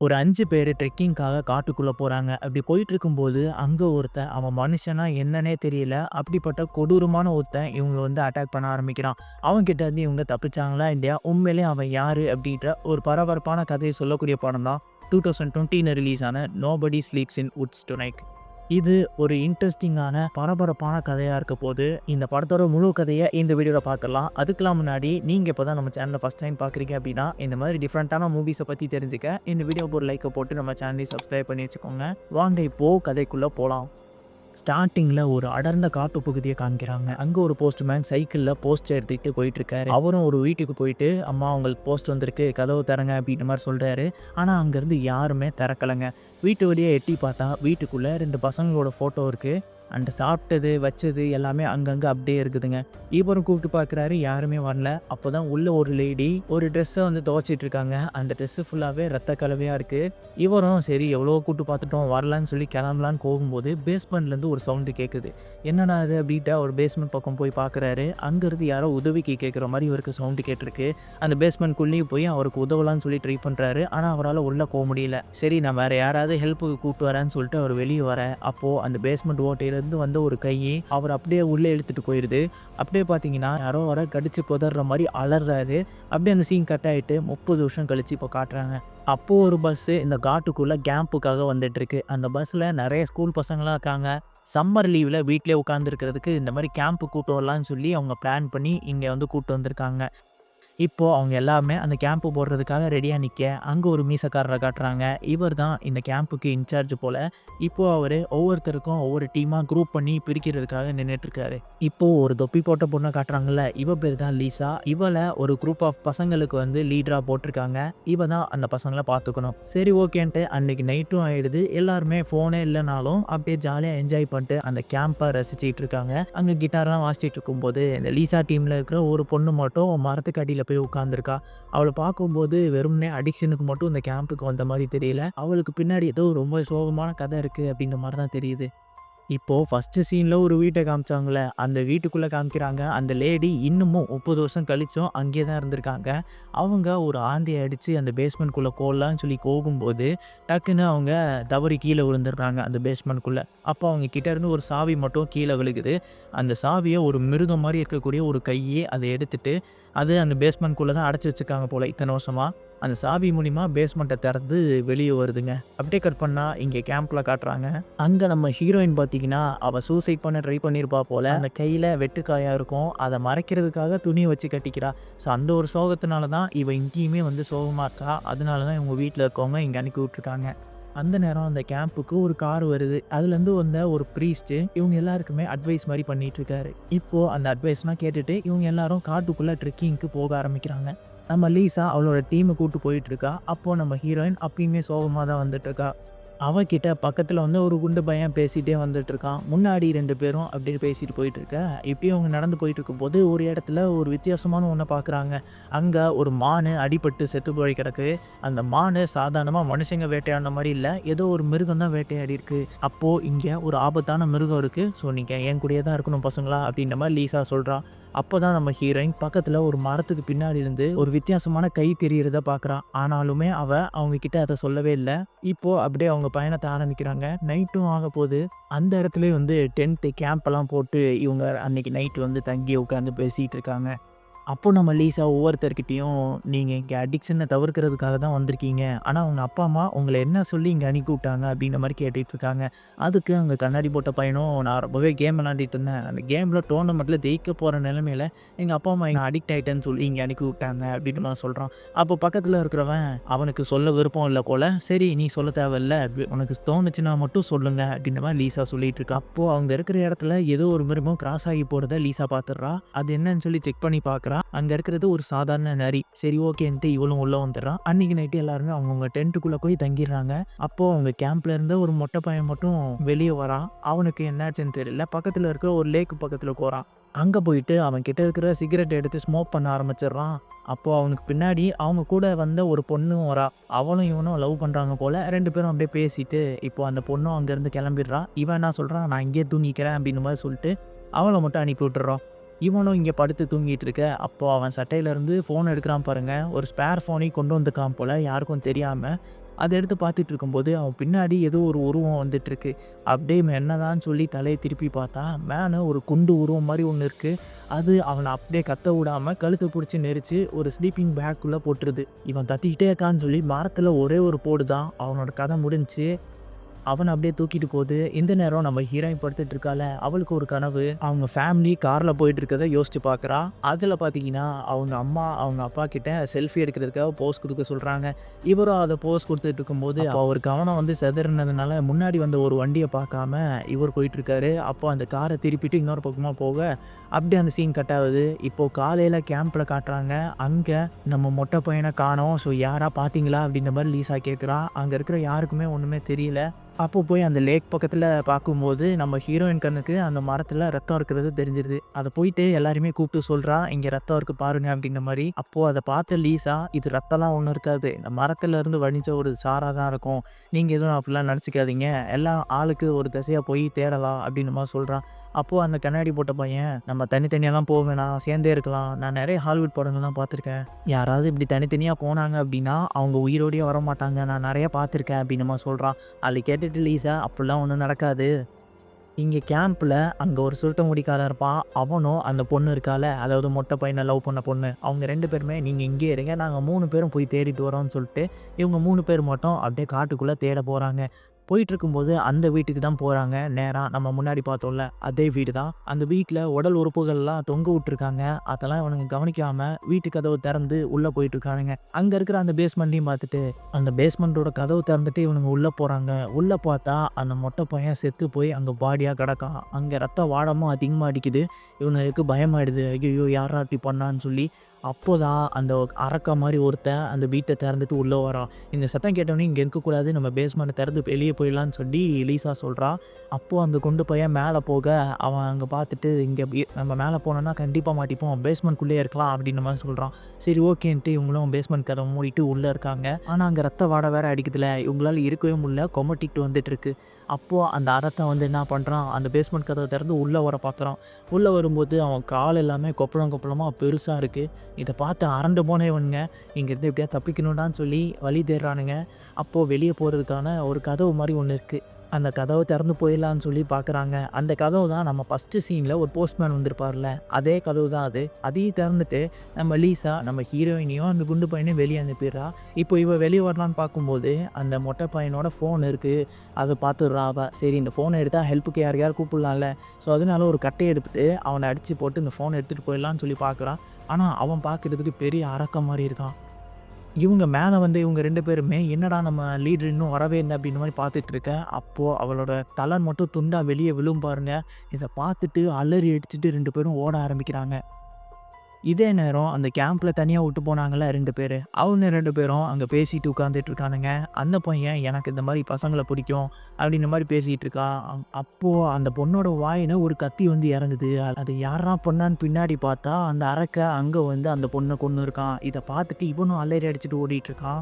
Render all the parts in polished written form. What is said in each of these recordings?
ஒரு 5 பேரு ட்ரெக்கிங்காக காட்டுக்குள்ள போறாங்க. அப்படி போயிட்டு இருக்கும்போது, அங்க ஒருத்தன் அவன் மனுஷனா என்னன்னே தெரியல. அப்படிப்பட்ட கொடூரமான ஒருத்தன் இவங்கள அட்டாக் பண்ண ஆரம்பிக்கிறான். அவன்கிட்ட இருந்து இவங்க தப்பிச்சாங்களா இல்லையா? உண்மையிலேயே அவன் யாரு? அப்படின்ற ஒரு பரபரப்பான கதைய சொல்லக்கூடிய படம் தான் 2020ல ரிலீஸ் ஆன நோபடி ஸ்லீப்ஸ் இன் வுட்ஸ் டுனைட். இது ஒரு இன்ட்ரஸ்டிங்கான பரபரப்பான கதையா இருக்க போது. இந்த படத்தோட முழு கதைய இந்த வீடியோல பார்த்துடலாம். அதுக்கெல்லாம் முன்னாடி நீங்க இப்பதான் நம்ம சேனல ஃபர்ஸ்ட் டைம் பார்க்குறீங்க அப்படின்னா, இந்த மாதிரி டிஃபரண்டான மூவிஸ பத்தி தெரிஞ்சுக்க இந்த வீடியோவுக்கு ஒரு லைக்க போட்டு நம்ம சேனலையும் சப்ஸ்கிரைப் பண்ணி வச்சுக்கோங்க. வாங்க இப்போ கதைக்குள்ள போலாம். ஸ்டார்ட்டிங்ல ஒரு அடர்ந்த காட்டு பகுதியை காமிக்கிறாங்க. அங்க ஒரு போஸ்ட்மேன் சைக்கிள்ல போஸ்ட் எடுத்துக்கிட்டு போயிட்டு இருக்காரு. அவரும் ஒரு வீட்டுக்கு போயிட்டு, அம்மா உங்களுக்கு போஸ்ட் வந்திருக்கு, கதவு திறங்க அப்படின்ற மாதிரி சொல்றாரு. ஆனா அங்கிருந்து யாருமே திறக்கலங்க. வீட்டு வழியா எட்டி பார்த்தா வீட்டுக்குள்ள 2 பசங்களோட போட்டோ இருக்கு. அண்ட் சாப்பிட்டது வச்சது எல்லாமே அங்கங்க அப்படியே இருக்குதுங்க. இவரும் கூப்பிட்டு பார்க்குறாரு, யாருமே வரல. அப்போதான் உள்ள ஒரு லேடி ஒரு ட்ரெஸ்ஸை துவைச்சிட்டு இருக்காங்க. அந்த ட்ரெஸ்ஸு ஃபுல்லாகவே ரத்த கலவையாக இருக்கு. இவரும் சரி எவ்வளோ கூப்பிட்டு பார்த்துட்டோம் வரலான்னு சொல்லி கிளம்பலான்னு போகும்போது பேஸ்மெண்ட்லேருந்து ஒரு சவுண்டு கேட்குது. என்னடா அது அப்படின்ட்டு ஒரு பேஸ்மெண்ட் பக்கம் போய் பார்க்குறாரு. அங்கேருந்து யாரோ உதவிக்கு கேட்குற மாதிரி இவருக்கு சவுண்டு கேட்டிருக்கு. அந்த பேஸ்மெண்ட்குள்ளேயும் போய் அவருக்கு உதவலான்னு சொல்லி ட்ரை பண்ணுறாரு. ஆனால் அவரால் உள்ளே போக முடியல. சரி நான் வேறு யாராவது ஹெல்ப்புக்கு கூப்பிட்டு வரேன்னு சொல்லிட்டு அவர் வெளியே வர, அப்போது அந்த பேஸ்மெண்ட் ஓட்டையிலேருந்து வந்த ஒரு கை அவர் அப்படியே உள்ளே இழுத்துட்டு போயிடுது. அப்படியே பார்த்தீங்கன்னா யாரோ வர கடிச்சு புதற மாதிரி அலறாரு. அப்படியே அந்த சீன் கட் ஆகிட்டு 30 வருஷம் கழிச்சு இப்போ காட்டுறாங்க. அப்போது ஒரு பஸ்ஸு இந்த காட்டுக்குள்ளே கேம்புக்காக வந்துட்டுருக்கு. அந்த பஸ்ஸில் நிறைய ஸ்கூல் பசங்களாம் இருக்காங்க. சம்மர் லீவில் வீட்டிலே உட்காந்துருக்கிறதுக்கு இந்த மாதிரி கேம்ப்பு கூப்பிட்டு வரலான்னு சொல்லி அவங்க பிளான் பண்ணி இங்கே கூப்பிட்டு வந்திருக்காங்க. இப்போ அவங்க எல்லாமே அந்த கேம்ப் போடுறதுக்காக ரெடியா நிக்க, அங்க ஒரு மீசக்காரர காட்டுறாங்க. இவர் தான் இந்த கேம்புக்கு இன்சார்ஜ் போல. இப்போ அவரு ஒவ்வொருத்தருக்கும் ஒவ்வொரு டீமா குரூப் பண்ணி பிரிக்கிறதுக்காக நின்னுட்டு இருக்காரு. இப்போ ஒரு தொப்பி போட்ட பொண்ண காட்டுறாங்கல்ல, இவ பேர் தான் லீசா. இவள ஒரு குரூப் ஆஃப் பசங்களுக்கு லீடரா போட்டிருக்காங்க. இவ தான் அந்த பசங்கள பார்த்துக்கணும். சரி ஓகேன்ட்டு அன்னைக்கு நைட்டும் ஆயிடுது. எல்லாருமே ஃபோனே இல்லைனாலும் அப்படியே ஜாலியா என்ஜாய் பண்ணிட்டு அந்த கேம்பை ரசிச்சிட்டு இருக்காங்க. அங்க கிட்டார்லாம் வாசிச்சிட்டு இருக்கும்போது இந்த லீசா டீம்ல இருக்கிற ஒரு பொண்ணு மட்டும் மரத்துக்கு அடியில போய் உட்காந்துருக்கா. அவளை பார்க்கும்போது வெறுமனே அடிக்ஷனுக்கு மட்டும் இந்த கேம்புக்கு வந்த மாதிரி தெரியல. அவளுக்கு பின்னாடி ஏதோ ரொம்ப சோகமான கதை இருக்கு அப்படின்ற மாதிரி தான் தெரியுது. இப்போ ஃபர்ஸ்ட் சீன்ல ஒரு வீட்ட காமிச்சாங்கல்ல, அந்த வீட்டுக்குள்ள காமிக்கிறாங்க. அந்த லேடி இன்னமும் 30 வருஷம் கழிச்சும் அங்கேயே தான் இருந்திருக்காங்க. அவங்க ஒரு ஆந்தைய அடிச்சு அந்த பேஸ்மெண்ட்குள்ள போடலான்னு சொல்லி போகும்போது, டக்குன்னு அவங்க தவறி கீழ விழுந்துடுறாங்க அந்த பேஸ்மெண்ட்குள்ள. அப்போ அவங்க கிட்ட இருந்து ஒரு சாவி மட்டும் கீழ விழுகுது. அந்த சாவிய ஒரு மிருகம் மாரி இருக்கக்கூடிய ஒரு கையே அத எடுத்துட்டு, அது அந்த பேஸ்மெண்ட்குள்ள தான் அடைச்சு வச்சிருக்காங்க போல இத்தன வருஷமா. அந்த சாவி மூலியமா பேஸ்மெண்ட்ட திறந்து வெளிய வருதுங்க. அப்படியே கட் பண்ணா இங்க கேம்ப்ல காட்டுறாங்க. அங்க நம்ம ஹீரோயின் பார்த்தீங்கன்னா, அவ சூசைட் பண்ண ட்ரை பண்ணியிருப்பா போல. அந்த கையில வெட்டுக்காயா இருக்கும். அத மறைக்கிறதுக்காக துணிய வச்சு கட்டிக்கிறா. ஸோ அந்த ஒரு சோகத்தினால தான் இவ இங்கேயுமே சோகமா இருக்கா. அதனால தான் இவங்க வீட்ல இருக்கவங்க இங்க அனுப்பி விட்டுருக்காங்க. அந்த நேரம் அந்த கேம்புக்கு ஒரு கார் வருது. அதுலேருந்து வந்த ஒரு ப்ரீஸ்ட் இவங்க எல்லாருக்குமே அட்வைஸ் மாதிரி பண்ணிட்டு இருக்காரு. இப்போ அந்த அட்வைஸ்லாம் கேட்டுட்டு இவங்க எல்லாரும் காட்டுக்குள்ள ட்ரெக்கிங்க்கு போக ஆரம்பிக்கிறாங்க. நம்ம லீசா அவளோட டீமை கூட்டு போயிட்டு இருக்கா. அப்போ நம்ம ஹீரோயின் அப்பயுமே சோகமாக தான் வந்துட்டு இருக்கா. அவகிட்ட பக்கத்துல ஒரு குண்டு பையன் பேசிட்டே வந்துட்டு இருக்கான். முன்னாடி 2 பேரும் அப்படியே பேசிட்டு போயிட்டு இருக்க. இப்படியே அவங்க நடந்து போயிட்டு இருக்கும்போது ஒரு இடத்துல ஒரு வித்தியாசமான ஒன்றை பார்க்குறாங்க. அங்க ஒரு மானு அடிபட்டு செத்து போய் கிடக்கு. அந்த மானு சாதாரணமா மனுஷங்க வேட்டையாடின மாதிரி இல்லை, ஏதோ ஒரு மிருகம் தான் வேட்டையாடி இருக்கு. அப்போ இங்க ஒரு ஆபத்தான மிருகம் இருக்கு. ஸோ நீங்க என் கூடயே தான் இருக்கணும் பசங்களா அப்படின்ற மாதிரி லீசா சொல்றா. அப்போதான் நம்ம ஹீரோயின் பக்கத்துல ஒரு மரத்துக்கு பின்னாடி இருந்து ஒரு வித்தியாசமான கை தெரியறத பார்க்குறா. ஆனாலுமே அவங்க கிட்ட அதை சொல்லவே இல்லை. இப்போ அப்படியே அவங்க பயணத்தை ஆரம்பிக்கிறாங்க. நைட்டும் ஆக போகுது. அந்த இடத்துலயே டென்ட் கேம்ப் எல்லாம் போட்டு இவங்க அன்னைக்கு நைட்டு தங்கி உட்காந்து பேசிட்டு இருக்காங்க. அப்போ நம்ம லீசா ஒவ்வொருத்தர்கிட்டயும், "நீங்க இங்க அடிக்ஷனை தவிர்க்கிறதுக்காக தான் வந்திருக்கீங்க. ஆனா உங்க அப்பா, அம்மா உங்கள என்ன சொல்லி இங்க அனுப்பி விட்டாங்க?" அப்படின்ற மாரி கேட்டுட்டு இருக்காங்க. அதுக்கு அங்க கண்ணாடி போட்ட பையனும், "நான் ரொம்பவே கேம் விளையாடிட்டு இருந்தேன். அந்த கேம்ல டோர்னமெண்ட்ல ஜெயிக்க போற நிலைமையில எங்க அப்பா, அம்மா என்ன அடிக்ட் ஆயிட்டேன்னு சொல்லி இங்க அனுப்பி விட்டாங்க." அப்படின்ற மாரி சொல்றான். அப்போ பக்கத்துல இருக்கிறவன், அவனுக்கு சொல்ல விருப்பம் இல்ல போல. "சரி நீ சொல்ல தேவையில்ல. உனக்கு தோணுச்சுன்னா மட்டும் சொல்லுங்க." அப்படின்ற மாரி லீசா சொல்லிட்டு இருக்கா. அப்போ அங்க இருக்கிற இடத்துல ஏதோ ஒரு மிருகம் கிராஸ் ஆகி போறத லீசா பார்த்துடுறா. அது என்னன்னு சொல்லி செக் பண்ணி பார்க்குறா. அங்க இருக்கிறது ஒரு சாதாரண நரி. சரி ஓகேன்ட்டு இவளும் உள்ள வந்துடுறான். அன்னைக்கு நைட்டு எல்லாருமே அவங்கவுங்க டென்ட்டுக்குள்ள போய் தங்கிடுறாங்க. அப்போ அவங்க கேம்ப்ல இருந்த ஒரு மொட்டை பையன் மட்டும் வெளியே வரான். அவனுக்கு என்னாச்சுன்னு தெரியல. பக்கத்துல இருக்கிற ஒரு லேக் பக்கத்துல போறான். அங்க போயிட்டு அவன் கிட்ட இருக்கிற சிகரெட் எடுத்து ஸ்மோக் பண்ண ஆரம்பிச்சிடுறான். அப்போ அவனுக்கு பின்னாடி அவங்க கூட வந்த ஒரு பொண்ணும் வரா. அவளும் இவனும் லவ் பண்றாங்க போல. 2 பேரும் அப்படியே பேசிட்டு இப்போ அந்த பொண்ணும் அங்கேருந்து கிளம்பிடுறா. இவன் என்ன சொல்றான், "நான் இங்கேயே தூங்கிக்கிறேன்" அப்படின்னு மாதிரி சொல்லிட்டு அவளை மட்டும் அனுப்பி விட்டுறான். இவனும் இங்கே படுத்து தூங்கிட்டு இருக்க. அப்போ அவன் சட்டையிலேருந்து ஃபோன் எடுக்கிறான் பாருங்க. ஒரு ஸ்பேர் ஃபோனையும் கொண்டு வந்துருக்கான் போல, யாருக்கும் தெரியாம. அத எடுத்து பார்த்துட்டு இருக்கும்போது, அவன் பின்னாடி ஏதோ ஒரு உருவம் வந்துட்டுருக்கு. அப்படியே என்னதான்னு சொல்லி தலைய திருப்பி பார்த்தா, மேல ஒரு குண்டு உருவம் மாரி ஒண்ணு இருக்கு. அது அவன அப்படியே கத்த விடாம கழுத்த புடிச்சு நெரிச்சு ஒரு ஸ்லீப்பிங் பேக்குள்ள போட்டுருது. இவன் கத்திக்கிட்டே இருக்கான்னு சொல்லி மரத்துல ஒரே ஒரு போடு தான் அவனோட கதை முடிஞ்சுச்சு. அவன அப்படியே தூக்கிட்டு போகுது. இந்த நேரம் நம்ம ஹீரோயின் படுத்துட்டு இருக்கால, அவளுக்கு ஒரு கனவு. அவங்க ஃபேமிலி கார்ல போயிட்டு இருக்கத யோசிச்சு பார்க்குறா. அதுல பார்த்தீங்கன்னா, அவங்க அம்மா, அவங்க அப்பா கிட்ட செல்ஃபி எடுக்கிறதுக்காக போஸ் குடுக்க சொல்றாங்க. இவரும் அத போஸ் குடுத்துட்டு இருக்கும்போது, அப்போ அவர் கவனம் வந்து சிதறினதுனால முன்னாடி வந்த ஒரு வண்டிய பார்க்காம இவர் போயிட்டுருக்காரு. அப்போ அந்த கார திருப்பிட்டு இன்னொரு பக்கமா போக, அப்படியே அந்த சீன் கட் ஆகுது. இப்போ காலையில கேம்ப்ல காட்டுறாங்க. அங்க நம்ம மொட்டை பையன காணோம். ஸோ யாரா பார்த்தீங்களா? அப்படின்ற மாரி லீசா கேட்குறா. அங்க இருக்கிற யாருக்குமே ஒண்ணுமே தெரியல. அப்போ போய் அந்த லேக் பக்கத்துல பார்க்கும்போது, நம்ம ஹீரோயின் கண்ணுக்கு அந்த மரத்துல ரத்தம் இருக்கிறது தெரிஞ்சிருது. அத போயிட்டு எல்லாரையுமே கூப்பிட்டு சொல்றா, "இங்க ரத்தம் இருக்கு பாருங்க" அப்படின்ற மாரி. அப்போ அத பார்த்த லீசா, "இது ரத்தம்லாம் ஒண்ணும் இருக்காது. இந்த மரத்துல இருந்து வடிஞ்ச ஒரு சாறா தான் இருக்கும். நீங்க எதுவும் அப்படிலாம் நெனச்சுக்காதீங்க. எல்லாம் ஆளுக்கு ஒரு திசையா போய் தேடலாம்" அப்படின்ற மாரி சொல்றா. அப்போ அந்த கண்ணாடி போட்ட பையன், "நம்ம தனித்தனியாலாம் போ வேணாம். சேர்ந்தே இருக்கலாம். நான் நெறைய ஹாலிவுட் படங்கள்லாம் பார்த்துருக்கேன். யாராவது இப்படி தனித்தனியா போனாங்க அப்படின்னா, அவங்க உயிரோடயே வரமாட்டாங்க. நான் நெறைய பார்த்துருக்கேன்" அப்படின்ற மாரி சொல்றான். அத கேட்டுட்டு லீசா, "அப்படிலாம் ஒண்ணும் நடக்காது. இங்க கேம்ப்ல அங்க ஒரு சுருட்ட முடிக்காரன் இருப்பான். அவனும் அந்த பொண்ணு இருக்கால, அதாவது மொட்டை பையன லவ் பண்ண பொண்ணு. அவங்க 2 பேருமே நீங்க இங்கேயே இருங்க. நாங்க 3 பேரும் போய் தேடிட்டு வரோம்ன்னு" சொல்லிட்டு, இவங்க 3 பேர் மட்டும் அப்படியே காட்டுக்குள்ள தேட போறாங்க. போயிட்டுருக்கும்போது அந்த வீட்டுக்கு தான் போறாங்க. நேரா நம்ம முன்னாடி பார்த்தோம்ல, அதே வீடு தான். அந்த வீட்ல உடல் உறுப்புகள்லாம் தொங்க விட்டுருக்காங்க. அதெல்லாம் இவனுங்க கவனிக்காம வீட்டு கதவு திறந்து உள்ள போயிட்டுருக்கானுங்க. அங்க இருக்கிற அந்த பேஸ்மெண்ட்டையும் பார்த்துட்டு, அந்த பேஸ்மெண்ட்டோட கதவு திறந்துட்டு இவனுங்க உள்ள போறாங்க. உள்ள பார்த்தா அந்த மொட்டை பையன் செத்து போய் அங்க பாடியா கிடக்கான். அங்க ரத்த வாடமும் அதிகமா அடிக்குது. இவனுங்களுக்கு பயமாயிடுது. ஐய்யய்யோ! யார்ரா இப்படி பண்ணான்னு சொல்லி. அப்போதான் அந்த அரக்கன் மாரி ஒருத்தன் அந்த வீட்ட திறந்துட்டு உள்ள வரான். இந்த சத்தம் கேட்டோனே இங்க இருக்கக்கூடாது. நம்ம பேஸ்மெண்ட்ட திறந்து வெளிய போயிடலான்னு சொல்லி லீசா சொல்றா. அப்போ அந்த குண்டு பையன் மேல போக, அவன் அங்க பார்த்துட்டு இங்க நம்ம மேல போனோம்னா கண்டிப்பா மாட்டிப்போம். பேஸ்மெண்ட்குள்ளேயே இருக்கலாம் அப்படின்ற மாரி சொல்றான். சரி ஓகேன்ட்டு இவங்களும் பேஸ்மெண்ட் கதவ மூடிட்டு உள்ள இருக்காங்க. ஆனா அங்க ரத்த வாட வேற அடிக்குதுல. இவங்களால இருக்கவே முடியல. கொமட்டிட்டு வந்துட்டு இருக்கு. அப்போ அந்த அரக்கன் வந்து என்ன பண்றான், அந்த பேஸ்மெண்ட் கதவ திறந்து உள்ள வர பார்க்குறான். உள்ள வரும்போது அவன் கால் எல்லாமே கொப்பளம் கொப்பளமா பெருசா இருக்கு. இத பார்த்து அரண்டு போன இவனுங்க, இங்கேருந்து எப்படியாவது தப்பிக்கணும்டான்னு சொல்லி வழி தேடுறானுங்க. அப்போ வெளிய போறதுக்கான ஒரு கதவு மாரி ஒண்ணு இருக்கு. அந்த கதவ திறந்து போயிடலான்னு சொல்லி பார்க்குறாங்க. அந்த கதவு தான் நம்ம ஃபர்ஸ்ட்டு சீன்ல ஒரு போஸ்ட்மேன் வந்திருப்பார்ல, அதே கதவு தான் அது. அதையும் திறந்துட்டு நம்ம லீசா, நம்ம ஹீரோயினையும் அந்த குண்டு பையனையும் வெளிய அனுப்பிடுறா. இப்போ இவ வெளிய வரலான்னு பார்க்கும்போது, அந்த மொட்டை பையனோட ஃபோன் இருக்கு. அத பார்த்துடுறா அவ. சரி இந்த ஃபோன எடுத்தா ஹெல்ப்புக்கு யாரையாவது கூப்பிடலாம்ல. ஸோ அதனால ஒரு கட்டைய எடுத்துட்டு அவன அடிச்சு போட்டு இந்த ஃபோன எடுத்துட்டு போயிடலான்னு சொல்லி பார்க்குறா. ஆனா அவன் பார்க்குறதுக்கு பெரிய அரக்கன் மாரி இருக்கான். இவங்க மேல வந்து இவங்க 2 பேருமே, "என்னடா நம்ம லீடர் இன்னும் வரவே இல்ல" அப்படின்ற மாரி பார்த்துட்டு இருக்க. அப்போ அவளோட தலை மட்டும் துண்டா வெளிய விழும் பாருங்க. இத பார்த்துட்டு அலறி அடிச்சுட்டு 2 பேரும் ஓட ஆரம்பிக்கிறாங்க. இதே நேரம் அந்த கேம்ப்ல தனியா விட்டு போனாங்கல்ல 2 பேரு. அவங்க 2 பேரும் அங்க பேசிட்டு உட்கார்ந்துட்டு இருக்கானுங்க. அந்த பையன் எனக்கு இந்த மாரி பசங்கள பிடிக்கும் அப்படின்ற மாரி பேசிட்டு இருக்கான். அப்போ அந்த பொண்ணோட வாயில ஒரு கத்தி வந்து இறங்குது. அது யார்றா பண்ணான்னு பின்னாடி பார்த்தா அந்த அரக்கன் அங்க வந்து அந்த பொண்ண கொன்னு இருக்கான். இத பார்த்துட்டு இவனும் அலறி அடிச்சுட்டு ஓடிட்டு இருக்கான்.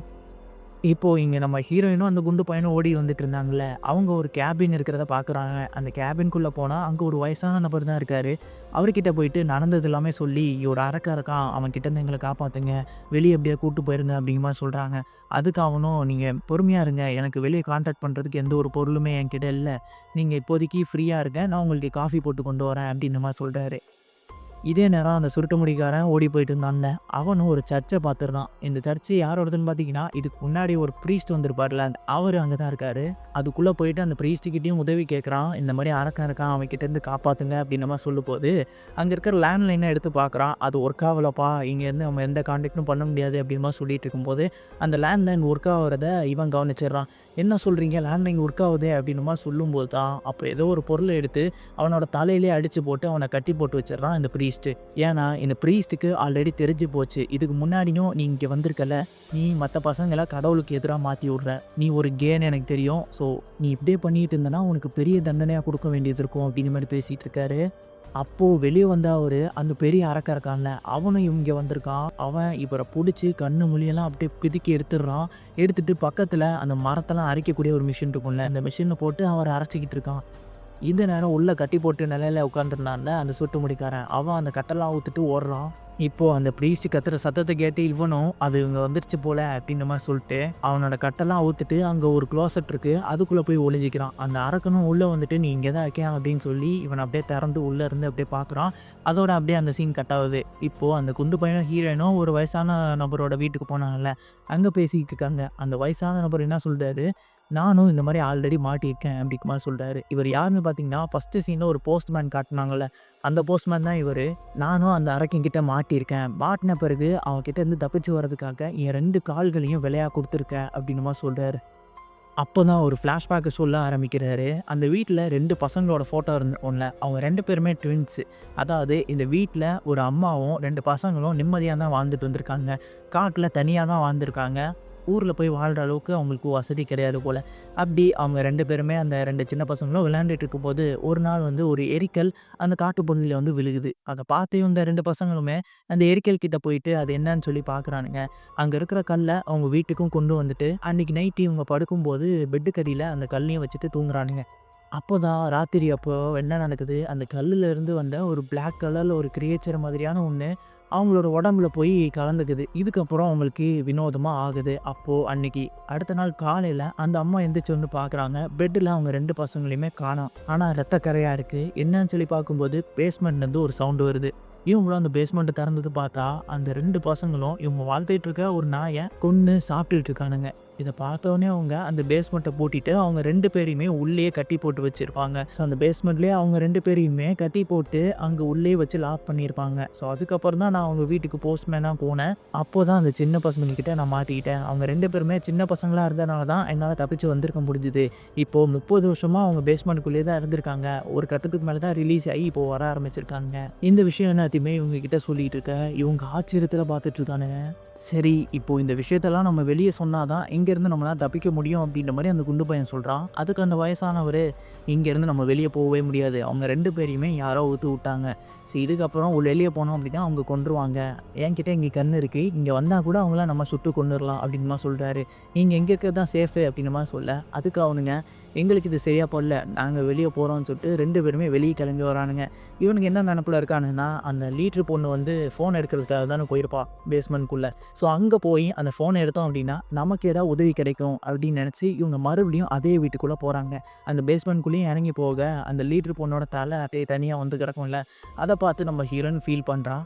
இப்போ இங்க நம்ம ஹீரோயினும் அந்த குண்டு பையனும் ஓடி வந்துட்டு இருந்தாங்கல்ல, அவங்க ஒரு கேபின் இருக்கிறத பார்க்குறாங்க. அந்த கேபின்குள்ள போனா அங்க ஒரு வயசான நபர் தான் இருக்காரு. அவர்கிட்ட போயிட்டு நடந்தது எல்லாமே சொல்லி, "ஒரு அரக்கன் இருக்கான். அவன் கிட்டேருந்து எங்கள காப்பாத்துங்க. வெளிய எப்படியா கூட்டு போயிருங்க" அப்படிங்கிற மாரி சொல்றாங்க. அதுக்கு அவனும், "நீங்க பொறுமையா இருங்க. எனக்கு வெளிய கான்டாக்ட் பண்றதுக்கு எந்த ஒரு பொருளுமே என்கிட்ட இல்ல. நீங்க இப்போதைக்கு ஃப்ரீயா இருங்க. நான் உங்களுக்கு காஃபி போட்டு கொண்டு வரேன்" அப்படின்ற மாரி சொல்றாரு. இதே நேரம் அந்த சுருட்டு முடிக்காரன் ஓடி போயிட்டு இருந்தான்ல, அவனும் ஒரு சர்ச்ச பார்த்துடுறான். இந்த சர்ச்சு யாரோடதுன்னு பார்த்தீங்கன்னா, இதுக்கு முன்னாடி ஒரு ப்ரீஸ்ட் வந்திருப்பார்ல, அவரு அங்க தான் இருக்காரு. அதுக்குள்ள போயிட்டு அந்த ப்ரீஸ்ட் கிட்டயும் உதவி கேட்குறான். இந்த மாரி அரக்கன் இருக்கான், அவன் கிட்டேருந்து காப்பாத்துங்க அப்படின்ற மாரி சொல்லும்போது, அங்க இருக்கிற லேண்ட்லைன எடுத்து பார்க்குறான். அது ஒர்க் ஆகலப்பா, இங்கேருந்து நம்ம எந்த கான்டாக்டும் பண்ண முடியாது அப்படின்ற மாரி சொல்லிட்டு இருக்கும்போது, அந்த லேண்ட்லைன் ஒர்க் ஆகுறத இவன் கவனிச்சிடுறான். "என்ன சொல்றீங்க? லேண்ட்லைன் ஒர்க் ஆகுதே" அப்படின்ற மாரி சொல்லும்போது தான், அப்போ ஏதோ ஒரு பொருள எடுத்து அவனோட தலையிலேயே அடிச்சு போட்டு அவன கட்டி போட்டு வச்சிடுறான் இந்த ப்ரீஸ்ட்டு. ஏன்னா, இந்த ப்ரீஸ்ட்டுக்கு ஆல்ரெடி தெரிஞ்சு போச்சு. இதுக்கு முன்னாடியும் நீ இங்க வந்திருக்கல, நீ மத்த பசங்கள கடவுளுக்கு எதிரா மாத்தி விடுற. நீ ஒரு கேன்னு எனக்கு தெரியும். ஸோ, நீ இப்படியே பண்ணிட்டு இருந்தனா, உனக்கு பெரிய தண்டனையா குடுக்க வேண்டியது இருக்கும் அப்படிங்கிற மாரி பேசிட்டு இருக்காரு. அப்போ வெளிய வந்த அவரு, அந்த பெரிய அரக்கன் இருக்கான்ல, அவனும் இங்க வந்திருக்கான். அவன் இவர புடிச்சு கண்ணு, மூலியெல்லாம் அப்படியே பிதுக்கி எடுத்துடுறான். எடுத்துட்டு பக்கத்துல அந்த மரத்தெல்லாம் அரைக்கக்கூடிய ஒரு மிஷின் இருக்கும்ல, அந்த மிஷின்ல போட்டு அவர அரைச்சுக்கிட்டு இருக்கான். இந்த நேரம் உள்ள கட்டி போட்டு நிலையில உட்காந்துருந்தான்ல அந்த சுட்டு முடிக்காரன், அவன் அந்த கட்டெல்லாம் அவுத்துட்டு ஓடுறான். இப்போ அந்த ப்ரீஸ்ட் கத்துற சத்தத்த கேட்டு இவனும், அது இவங்க வந்துருச்சு போல அப்படின்ற மாரி சொல்ட்டு, அவனோட கட்டெல்லாம் அவுத்துட்டு அங்க ஒரு குளோசெட் இருக்கு. அதுக்குள்ள போய் ஒளிஞ்சுக்கிறான். அந்த அரக்கனும் உள்ள வந்துட்டு, "நீ இங்க தான் இருக்கியா?" அப்படின்னு சொல்லி இவன அப்படியே தெறந்து உள்ள இருந்து அப்படியே பார்க்குறான். அதோட அப்படியே அந்த சீன் கட் ஆவுது. இப்போ அந்த குண்டு பையனும், ஹீரோயினும் ஒரு வயசான நபரோட வீட்டுக்கு போனாங்கல்ல, அங்க பேசிக்கிட்டு இருக்காங்க. அந்த வயசான நபர் என்ன சொல்றாரு, "நானும் இந்த மாரி ஆல்ரெடி மாட்டியிருக்கேன்" அப்படிங்கிற மாரி சொல்றாரு. இவர் யாருன்னு பார்த்தீங்கன்னா, ஃபர்ஸ்ட் சீன்ல ஒரு போஸ்ட்மேன் காட்டுனாங்கல்ல, அந்த போஸ்ட்மேன் தான் இவரு. நானும் அந்த அரக்கன்கிட்ட மாட்டியிருக்கேன். மாட்டுன பிறகு அவன்கிட்ட இருந்து தப்பிச்சு வர்றதுக்காக என் 2 கால்களையும் விலையா குடுத்துருக்கேன் அப்படின்னு மாரி சொல்றாரு. அப்பதான் ஒரு ஃப்ளாஷ்பேக்க சொல்ல ஆரம்பிக்கிறாரு. அந்த வீட்ல 2 பசங்களோட ஃபோட்டோ இருக்கும்ல. அவங்க 2 பேருமே ட்வின்ஸ். அதாவது இந்த வீட்ல ஒரு அம்மாவும் 2 பசங்களும் நிம்மதியா தான் வாழ்ந்துட்டு வந்திருக்காங்க. காட்டுல தனியா தான் வாழ்ந்திருக்காங்க. ஊர்ல போய் வாழ்ற அளவுக்கு அவங்களுக்கு வசதி கிடையாது போல. அப்படி அவங்க 2 பேருமே அந்த 2 சின்ன பசங்களும் விளையாண்டுட்டு இருக்கும்போது, ஒரு நாள் வந்து ஒரு எரிக்கல் அந்த காட்டுப்பகுதியில வந்து விழுகுது. அத பார்த்து இந்த 2 பசங்களுமே அந்த எரிக்கல் கிட்ட போயிட்டு அது என்னன்னு சொல்லி பார்க்குறானுங்க. அங்க இருக்கிற கல்ல அவங்க வீட்டுக்கும் கொண்டு வந்துட்டு, அன்னைக்கு நைட்டு இவங்க படுக்கும்போது பெட்டுக்கு அடியில அந்த கல்லையும் வச்சுட்டு தூங்குறானுங்க. அப்போதான் ராத்திரி அப்போ என்ன நடக்குது, அந்த கல்லுல இருந்து வந்த ஒரு பிளாக் கலர்ல ஒரு கிரியேச்சர் மாதிரியான ஒண்ணு, அவங்களோட உடம்புல போய் கலந்துக்குது. இதுக்கப்புறம் அவங்களுக்கு வினோதமா ஆகுது. அப்போ அன்னைக்கு அடுத்த நாள் காலையில அந்த அம்மா எந்திரிச்சு வந்து பார்க்குறாங்க. பெட்ல அவங்க 2 பசங்களையுமே காணோம். ஆனா ரத்த கறையா இருக்கு. என்னன்னு சொல்லி பார்க்கும்போது பேஸ்மெண்ட்லேருந்து ஒரு சவுண்ட் வருது. இவங்களும் அந்த பேஸ்மெண்ட்ட திறந்தது பார்த்தா, அந்த 2 பசங்களும் இவங்க வளர்த்துட்டு இருக்க ஒரு நாய கொன்னு சாப்பிட்டுட்டு இருக்கானுங்க. இத பார்த்தோனே அவங்க அந்த பேஸ்மெண்ட்ட பூட்டிட்டு, அவங்க 2 பேரையுமே உள்ளேயே கட்டி போட்டு வச்சிருப்பாங்க. ஸோ அந்த பேஸ்மெண்ட்லயே அவங்க 2 பேரையுமே கட்டி போட்டு, அங்க உள்ளேயே வச்சு லாக் பண்ணியிருப்பாங்க. ஸோ அதுக்கப்புறம் தான் நான் அவங்க வீட்டுக்கு போஸ்ட்மேனா போனேன். அப்போதான் அந்த சின்ன பசங்க கிட்ட நான் மாட்டிக்கிட்டேன். அவங்க 2 பேருமே சின்ன பசங்களா இருந்தனால தான் என்னால தப்பிச்சு வந்திருக்க முடிஞ்சுது. இப்போ 30 வருஷமா அவங்க பேஸ்மெண்ட்குள்ளேயே தான் இருந்திருக்காங்க. ஒரு கட்டத்துக்கு மேல தான் ரிலீஸ் ஆகி இப்போ வர ஆரம்பிச்சிருக்காங்க. இந்த விஷயம் எல்லாத்தையுமே இவங்க கிட்ட சொல்லிட்டு இருக்க, இவங்க ஆச்சரியத்துல பார்த்துட்டு இருக்கானுங்க. சரி, இப்போ இந்த விஷயத்தெல்லாம் நம்ம வெளிய சொன்னா தான் இங்கேருந்து நம்மளால தப்பிக்க முடியும் அப்படின்ற மாரி அந்த குண்டு பையன் சொல்றான். அதுக்கு அந்த வயசானவரு, "இங்கேருந்து நம்ம வெளிய போவே முடியாது. அவங்க 2 பேரையுமே யாரோ அவுத்து விட்டாங்க. சரி இதுக்கப்புறம் வெளிய போனோம் அப்படின்னா அவங்க கொன்றுவாங்க. என்கிட்ட இங்க கன் இருக்கு. இங்க வந்தா கூட அவங்கள நம்ம சுட்டு கொன்னுறலாம்" அப்படின்ற மாரி சொல்றாரு. "நீங்க இங்க இருக்கிறது தான் சேஃபு" அப்படின்ற மாரி சொல்ல, அதுக்கு அவனுங்க, "எங்களுக்கு இது சரியா படல. நாங்க வெளிய போறோம்னு" சொல்லிட்டு 2 பேருமே வெளிய கிளம்பி வரானுங்க. இவனுங்க என்ன நெனப்புல இருக்கானுங்கன்னா, அந்த லீடர் பொண்ணு வந்து ஃபோன் எடுக்கிறதுக்காக தானே போயிருப்பா பேஸ்மெண்ட்குள்ள. ஸோ அங்க போய் அந்த ஃபோன எடுத்தோம் அப்படின்னா, நமக்கு ஏதாவது உதவி கிடைக்கும் அப்படின்னு நெனச்சு, இவங்க மறுபடியும் அதே வீட்டுக்குள்ள போறாங்க. அந்த பேஸ்மெண்ட்குள்ளேயும் இறங்கி போக, அந்த லீடர் பொண்ணோட தலை அப்படியே தனியா வந்து கிடக்கும்ல, அத பார்த்து நம்ம ஹீரோயின் ஃபீல் பண்றா.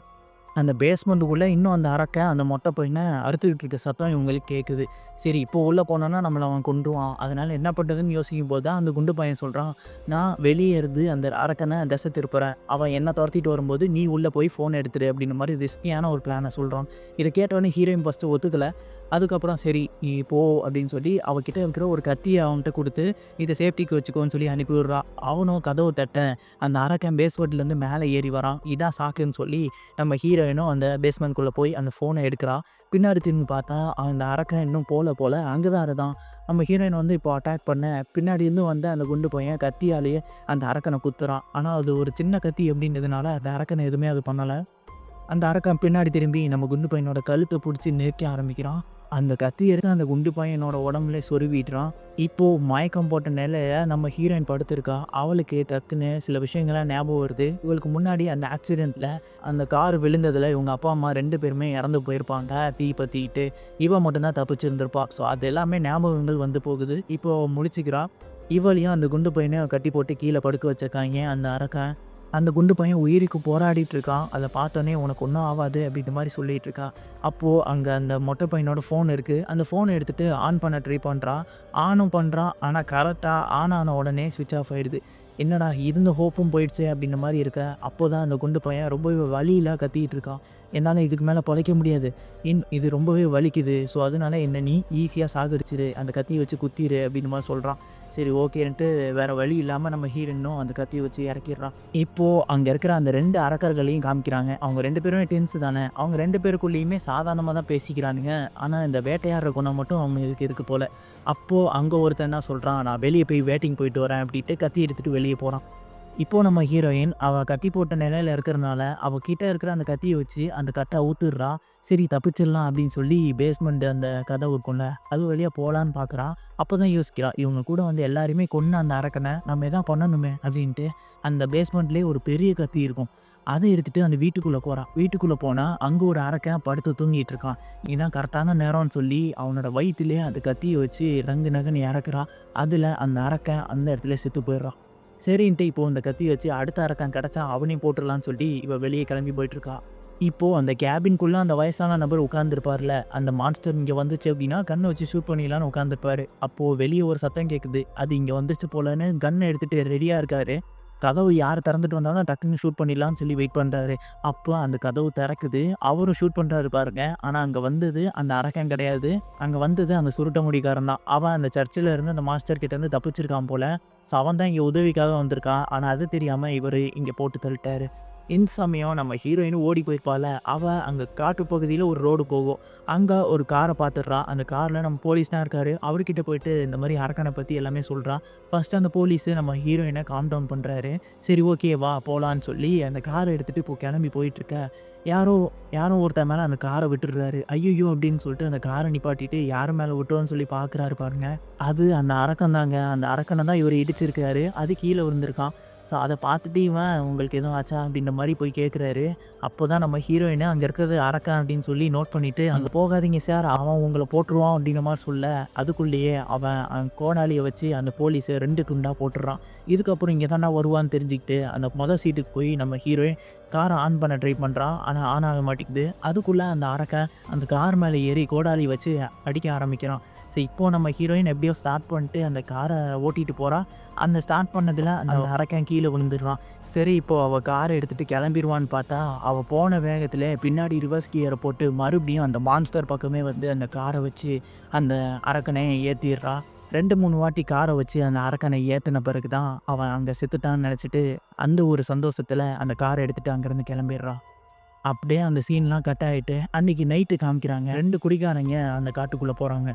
அந்த பேஸ்மெண்ட்டுக்குள்ள இன்னும் அந்த அரக்கன் அந்த மொட்டை பையன அறுத்துக்கிட்டு இருக்க சத்தம் இவங்களுக்கு கேட்குது. சரி இப்போ உள்ள போனோம்னா நம்மள அவன் கொன்றுவான். அதனால என்ன பண்றதுன்னு யோசிக்கும்போது தான் அந்த குண்டு பையன் சொல்றான், "நான் வெளியே இருந்து அந்த அரக்கன திசை திருப்புறேன். அவன் என்ன தொரத்திட்டு வரும்போது நீ உள்ள போய் ஃபோன் எடுத்துரு" அப்படின்ற மாரி ரிஸ்கியான ஒரு பிளான சொல்றான். இத கேட்டவுடனே ஹீரோயின் ஃபர்ஸ்ட்டு ஒத்துக்கல. அதுக்கப்புறம் சரி நீ போ அப்படின்னு சொல்லி அவகிட்ட இருக்கிற ஒரு கத்திய அவன்கிட்ட குடுத்து, "இத சேஃப்டிக்கு வச்சுக்கோன்னு" சொல்லி அனுப்பி விடுறா. அவனும் கதவ தட்ட, அந்த அரக்கன் பேஸ்மெண்ட்லேருந்து மேலே ஏறி வரான். இதான் சாக்குன்னு சொல்லி நம்ம ஹீரோயினும் அந்த பேஸ்மெண்ட்குள்ள போய் அந்த ஃபோன எடுக்கிறா. பின்னாடி திரும்பி பார்த்தா, அந்த அரக்கன் இன்னும் போல அங்க தான் இருந்தான். நம்ம ஹீரோயின் வந்து இப்போ அட்டாக் பண்ண, பின்னாடி இருந்து வந்த அந்த குண்டு பையன் கத்தியாலேயே அந்த அரக்கன குத்துறான். ஆனா அது ஒரு சின்ன கத்தி அப்படின்றதுனால அந்த அரக்கன எதுவுமே அது பண்ணல. அந்த அரக்கன் பின்னாடி திரும்பி நம்ம குண்டு பையனோட கழுத்த புடிச்சு நெரிக்க ஆரம்பிக்கிறான். அந்த கத்தி எடுத்து அந்த குண்டு பையனோட உடம்புல சொருவிட்றான். இப்போ மயக்கம் போட்ட நிலையில நம்ம ஹீரோயின் படுத்திருக்கா. அவளுக்கு டக்குன்னு சில விஷயங்கள்லாம் ஞாபகம் வருது. இவளுக்கு முன்னாடி அந்த ஆக்சிடென்ட்ல அந்த கார் விழுந்ததுல இவங்க அப்பா, அம்மா 2 பேருமே இறந்து போயிருப்பாங்க. தீ பத்திக்கிட்டு. இவ மட்டும் தான் தப்பிச்சிருந்திருப்பா. ஸோ அது எல்லாமே ஞாபகங்கள் வந்து போகுது. இப்போ அவ முழிச்சுக்கிறா. இவளையும் அந்த குண்டு பையனையும் கட்டி போட்டு கீழ படுக்க வச்சிருக்காய்ங்க அந்த அரக்கன். அந்த குண்டு பையன் உயிருக்கு போராடிட்டு இருக்கான். அத பார்த்தோனே "உனக்கு ஒண்ணும் ஆவாது" அப்படின்ற மாரி சொல்லிட்டு இருக்கா. அப்போ அங்க அந்த மொட்டை பையனோட ஃபோன் இருக்கு. அந்த ஃபோன எடுத்துட்டு ஆன் பண்ண ட்ரை பண்றான். ஆனும் பண்றான். ஆனா கரெக்ட்டா ஆன் ஆன உடனே ஸ்விட்ச் ஆஃப் ஆயிடுது. என்னடா இருந்த ஹோப்பும் போயிடுச்சே அப்படின்ற மாரி இருக்க. அப்போதான் அந்த குண்டு பையன் ரொம்பவே வலியில கத்திட்டு இருக்கான். "என்னால இதுக்கு மேல பொழைக்க முடியாது. இது ரொம்பவே வலிக்குது. ஸோ அதனால என்ன நீ ஈஸியா சாகடிச்சிடு. அந்த கத்திய வச்சு குத்திரு" அப்படின்னு மாரி சொல்றான். சரி ஓகேன்ட்டு வேற வழி இல்லாம நம்ம ஹீரோயினும் அந்த கத்திய வச்சு இறக்கிடுறான். இப்போ அங்க இருக்கிற அந்த 2 அரக்கர்களையும் காமிக்கிறாங்க. அவங்க 2 பேருமே ட்வின்ஸ் தானே. அவங்க 2 பேருக்குள்ளேயுமே சாதாரணமா தான் பேசிக்கிறானுங்க. ஆனா இந்த வேட்டையாடுற குணம் மட்டும் அவங்களுக்கு இருக்கு போல. அப்போ அங்க ஒருத்தன் என்ன சொல்றான், "நான் வெளிய போய் வேட்டைக்கு போயிட்டு வரேன்" அப்படின்ட்டு கத்தி எடுத்துட்டு வெளிய போறான். இப்போ நம்ம ஹீரோயின் அவ கட்டி போட்ட நிலையில இருக்கிறனால, அவ கிட்ட இருக்கிற அந்த கத்திய வச்சு அந்த கட்ட அவுத்துடுறா. சரி தப்பிச்சிடலாம் அப்படின்னு சொல்லி பேஸ்மெண்ட் அந்த கதவு இருக்கும்ல, அது வழியா போலான்னு பார்க்குறா. அப்பதான் யோசிக்கிறா, இவங்க கூட வந்து எல்லாரையுமே கொன்னு அந்த அரக்கன நம்ம எதாவது பண்ணணுமே அப்படின்ட்டு, அந்த பேஸ்மெண்ட்லேயே ஒரு பெரிய கத்தி இருக்கும். அதை எடுத்துட்டு அந்த வீட்டுக்குள்ளே போகிறான். வீட்டுக்குள்ளே போனால் அங்கே ஒரு அரக்கன் படுத்து தூங்கிட்டு இருக்கான். இதான் கரெக்டான நேரம்னு சொல்லி அவனோட வயிற்றுலேயே அந்த கத்தியை வச்சு நங்கு நகுன்னு இறக்குறான். அதில் அந்த அரக்கன் அந்த இடத்துல செத்து போயிடுறான். சரின்ட்டு இப்போ இந்த கத்தி வச்சு அடுத்த அரக்கன் கிடச்சா அவனையும் போட்டுடலான்னு சொல்லி இவ வெளியே கிளம்பி போயிட்டுருக்கா. இப்போது அந்த கேபின்குள்ளே அந்த வயசான நபர் உட்காந்துருப்பார்ல, அந்த மான்ஸ்டர் இங்கே வந்துச்சு அப்படின்னா கண்ணை வச்சு ஷூட் பண்ணிடலான்னு உட்காந்துருப்பாரு. அப்போது வெளியே ஒரு சத்தம் கேட்குது. அது இங்கே வந்துச்சு போலன்னு கன்னை எடுத்துகிட்டு ரெடியாக இருக்காரு. கதவு யார் திறந்துட்டு வந்தாலும் டக்குன்னு ஷூட் பண்ணிடலான்னு சொல்லி வெயிட் பண்ணுறாரு. அப்போ அந்த கதவு திறக்குது. அவரும் ஷூட் பண்ணுறாரு பாருங்க. ஆனால் அங்கே வந்தது அந்த அரக்கன் கிடையாது. அங்கே வந்தது அந்த சுருட்ட முடிக்காரன் தான். அவன் அந்த சர்ச்சில் இருந்து அந்த மாஸ்டர் கிட்டேருந்து தப்பிச்சிருக்கான் போல. ஸோ அவன் தான் இங்கே உதவிக்காக வந்திருக்கான். ஆனால் அது தெரியாமல் இவர் இங்கே போட்டு தள்ளிட்டாரு. இந்த சமயம் நம்ம ஹீரோயினும் ஓடி போயிருப்பாள். அவள் அங்கே காட்டு பகுதியில் ஒரு ரோடு போகும். அங்கே ஒரு காரை பார்த்துடுறா. அந்த காரில் நம்ம போலீஸ் தான் இருக்கார். அவர்கிட்ட போயிட்டு இந்த மாதிரி அரக்கனை பற்றி எல்லாமே சொல்கிறா. ஃபஸ்ட்டு அந்த போலீஸு நம்ம ஹீரோயினை காம் டவுன் பண்ணுறாரு. சரி ஓகே வா போகலான்னு சொல்லி அந்த காரை எடுத்துகிட்டு இப்போ கிளம்பி போயிட்டுருக்க. யாரோ யாரோ ஒருத்தன் மேலே அந்த காரை விட்டுடுறாரு. ஐயோ அப்படின்னு சொல்லிட்டு அந்த காரை நிப்பாட்டிட்டு யார் மேலே விட்டோன்னு சொல்லி பார்க்குறாரு பாருங்க. அது அந்த அரக்கன் தாங்க. அந்த அரக்கனை தான் இவர் இடிச்சிருக்காரு. அது கீழே விழுந்திருக்கான். ஸோ அதை பார்த்துட்டு இவன் உங்களுக்கு எதுவும் ஆச்சா அப்படின்ற மாதிரி போய் கேட்குறாரு. அப்போ தான் நம்ம ஹீரோயினை அங்கே இருக்கிறது அரக்கன் அப்படின்னு சொல்லி நோட் பண்ணிவிட்டு அங்கே போகாதீங்க சார், அவன் உங்களை போட்டுருவான் அப்படின்ற மாதிரி சொல்ல, அதுக்குள்ளேயே அவன் கோடாலியை வச்சு அந்த போலீஸை 2 துண்டாக போட்டுடுறான். இதுக்கப்புறம் இங்கே தானே வருவான்னு தெரிஞ்சுக்கிட்டு அந்த மொதல் சீட்டுக்கு போய் நம்ம ஹீரோயின் காரை ஆன் பண்ண ட்ரை பண்ணுறான். ஆனால் ஆன் ஆக மாட்டேங்குது. அதுக்குள்ளே அந்த அரக்கன் அந்த கார் மேலே ஏறி கோடாலி வச்சு அடிக்க ஆரம்பிக்கிறான். ஸோ இப்போது நம்ம ஹீரோயின் எப்படியோ ஸ்டார்ட் பண்ணிட்டு அந்த காரை ஓட்டிகிட்டு போகிறா. அந்த ஸ்டார்ட் பண்ணதில் அந்த அரக்கன் கீழே விழுந்துடுறான். சரி இப்போது அவள் காரை எடுத்துகிட்டு கிளம்பிடுவான்னு பார்த்தா அவள் போன வேகத்தில் பின்னாடி ரிவர்ஸ் கியரை போட்டு மறுபடியும் அந்த மான்ஸ்டர் பக்கமே வந்து அந்த காரை வச்சு அந்த அரக்கனை ஏற்றிடுறா. 2-3 வாட்டி காரை வச்சு அந்த அரக்கனை ஏற்றின பிறகு தான் அவன் அங்கே செத்துட்டான்னு நினச்சிட்டு அந்த ஒரு சந்தோஷத்தில் அந்த காரை எடுத்துகிட்டு அங்கேருந்து கிளம்பிடுறான். அப்படியே அந்த சீன்லாம் கட் ஆகிட்டு அன்றைக்கி நைட்டு காமிக்கிறாங்க. 2 குடிகாரங்க அந்த காட்டுக்குள்ளே போகிறாங்க.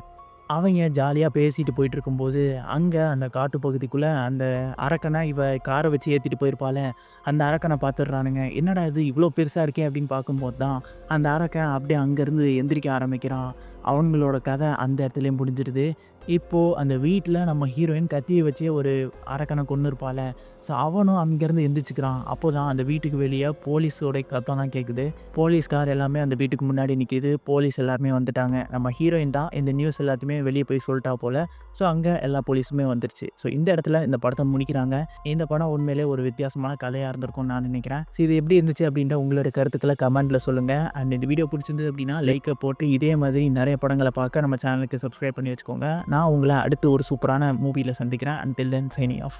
அவங்க ஜாலியாக பேசிட்டு போயிட்டு இருக்கும்போது அங்கே அந்த காட்டு பகுதிக்குள்ளே அந்த அரக்கனை இவ காரை வச்சு ஏற்றிட்டு போயிருப்பாள். அந்த அரக்கனை பார்த்துடுறானுங்க. என்னடா இது இவ்வளோ பெருசாக இருக்கே அப்படின்னு பார்க்கும்போது தான் அந்த அரக்கன் அப்படியே அங்கேருந்து எந்திரிக்க ஆரம்பிக்கிறான். அவங்களோட கதை அந்த இடத்துலையும் முடிஞ்சிடுது. இப்போது அந்த வீட்டில் நம்ம ஹீரோயின் கத்தியை வச்சே ஒரு அரக்கனை கொன்று இருப்பாள். ஸோ அவனும் அங்கேருந்து எந்திரிச்சிக்கிறான். அப்போ தான் அந்த வீட்டுக்கு வெளியே போலீஸோட சத்தம்லாம் கேட்குது. போலீஸ்கார் எல்லாமே அந்த வீட்டுக்கு முன்னாடி நிற்கிது. போலீஸ் எல்லாருமே வந்துட்டாங்க. நம்ம ஹீரோயின் தான் இந்த நியூஸ் எல்லாத்தையுமே வெளியே போய் சொல்லிட்டா போல். ஸோ அங்கே எல்லா போலீஸுமே வந்துருச்சு. ஸோ இந்த இடத்துல இந்த படத்தை முடிக்கிறாங்க. இந்த படம் உண்மையிலே ஒரு வித்தியாசமான கதையாக இருந்திருக்கும்னு நான் நினைக்கிறேன். ஸோ இது எப்படி இருந்துச்சு அப்படின்ற உங்களோட கருத்துக்களை கமெண்ட்டில் சொல்லுங்கள். அண்ட் இந்த வீடியோ பிடிச்சிருந்தது அப்படின்னா லைக்கை போட்டு இதே மாதிரி நிறைய படங்களை பார்க்க நம்ம சேனலுக்கு சப்ஸ்கிரைப் பண்ணி வச்சுக்கோங்க. நான் உங்களை அடுத்து ஒரு சூப்பரான மூவியில் சந்திக்கிறேன். Until then signing off.